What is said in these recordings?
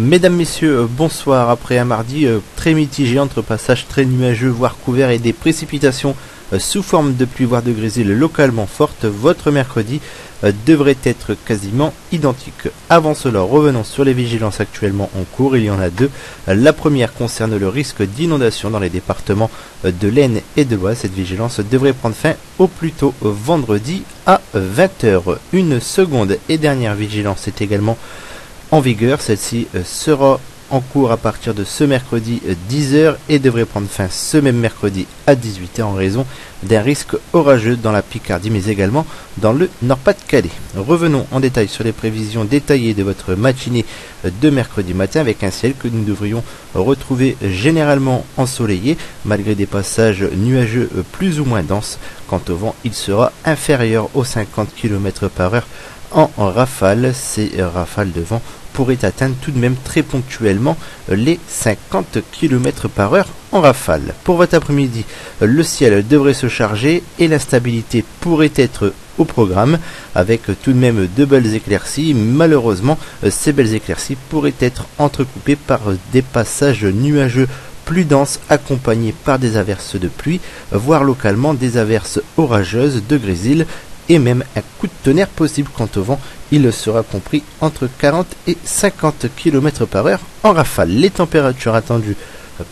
Mesdames, messieurs, bonsoir. Après un mardi très mitigé entre passages très nuageux voire couverts et des précipitations sous forme de pluie voire de grésil localement fortes, votre mercredi devrait être quasiment identique. Avant cela, revenons sur les vigilances actuellement en cours. Il y en a deux. La première concerne le risque d'inondation dans les départements de l'Aisne et de l'Oise. Cette vigilance devrait prendre fin au plus tôt vendredi à 20 h. Une seconde et dernière vigilance est également en vigueur. Celle-ci sera en cours à partir de ce mercredi 10 h et devrait prendre fin ce même mercredi à 18 h en raison d'un risque orageux dans la Picardie mais également dans le Nord-Pas-de-Calais. Revenons en détail sur les prévisions détaillées de votre matinée de mercredi matin avec un ciel que nous devrions retrouver généralement ensoleillé malgré des passages nuageux plus ou moins denses. Quant au vent, il sera inférieur aux 50 km/h en rafale. Ces rafales de vent pourraient atteindre tout de même très ponctuellement les 50 km/h en rafale. Pour votre après-midi, le ciel devrait se charger et l'instabilité pourrait être au programme avec tout de même de belles éclaircies. Malheureusement, ces belles éclaircies pourraient être entrecoupées par des passages nuageux plus denses accompagnés par des averses de pluie, voire localement des averses orageuses de grésil et même un coup de tonnerre possible. Quant au vent, il sera compris entre 40 et 50 km/h en rafale. Les températures attendues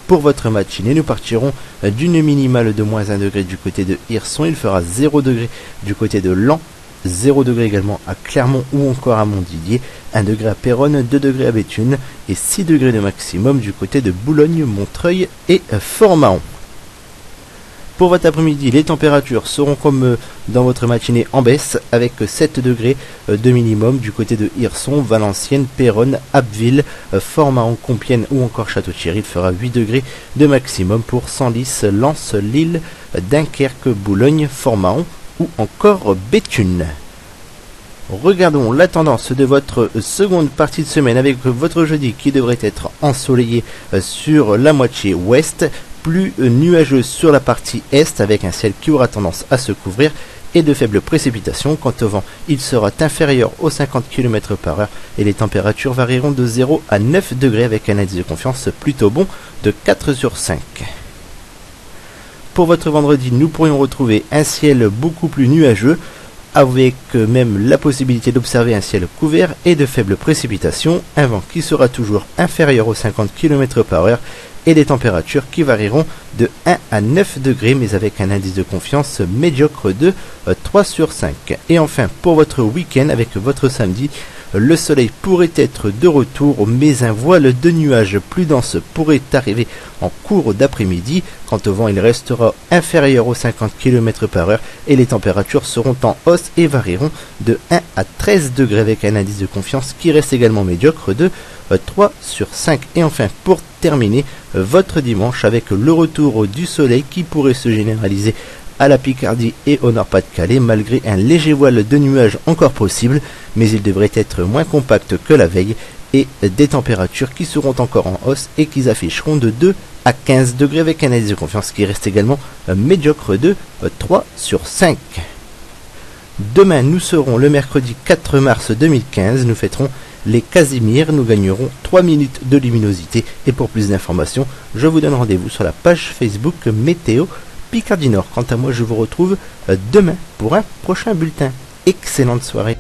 pour votre matinée, nous partirons d'une minimale de moins 1 degré du côté de Hirson, il fera 0 degré du côté de Laon, 0 degré également à Clermont ou encore à Montdidier, 1 degré à Péronne, 2 degrés à Béthune et 6 degrés de maximum du côté de Boulogne, Montreuil et Fort-Mahon. Pour votre après-midi, les températures seront comme dans votre matinée en baisse avec 7 degrés de minimum du côté de Hirson, Valenciennes, Péronne, Abbeville, Fort-Mahon, Compiègne ou encore Château-Thierry. Il fera 8 degrés de maximum pour Senlis, Lens, Lille, Dunkerque, Boulogne, Fort-Mahon ou encore Béthune. Regardons la tendance de votre seconde partie de semaine avec votre jeudi qui devrait être ensoleillé sur la moitié ouest, plus nuageux sur la partie est avec un ciel qui aura tendance à se couvrir et de faibles précipitations. Quant au vent, il sera inférieur aux 50 km/h et les températures varieront de 0 à 9 degrés avec un indice de confiance plutôt bon de 4 sur 5. Pour votre vendredi, nous pourrions retrouver un ciel beaucoup plus nuageux avec même la possibilité d'observer un ciel couvert et de faibles précipitations, un vent qui sera toujours inférieur aux 50 km/h et des températures qui varieront de 1 à 9 degrés mais avec un indice de confiance médiocre de 3 sur 5. Et enfin pour votre week-end avec votre samedi, le soleil pourrait être de retour mais un voile de nuages plus dense pourrait arriver en cours d'après-midi. Quant au vent, il restera inférieur aux 50 km/h et les températures seront en hausse et varieront de 1 à 13 degrés avec un indice de confiance qui reste également médiocre de 3 sur 5. Et enfin pour terminer votre dimanche avec le retour du soleil qui pourrait se généraliser à la Picardie et au Nord-Pas-de-Calais malgré un léger voile de nuages encore possible, mais il devrait être moins compact que la veille et des températures qui seront encore en hausse et qui afficheront de 2 à 15 degrés avec un indice de confiance qui reste également médiocre de 3 sur 5. Demain nous serons le mercredi 4 mars 2015, nous fêterons les Casimirs, nous gagnerons 3 minutes de luminosité et pour plus d'informations, je vous donne rendez-vous sur la page Facebook Météo Picardie Nord. Quant à moi, je vous retrouve demain pour un prochain bulletin. Excellente soirée.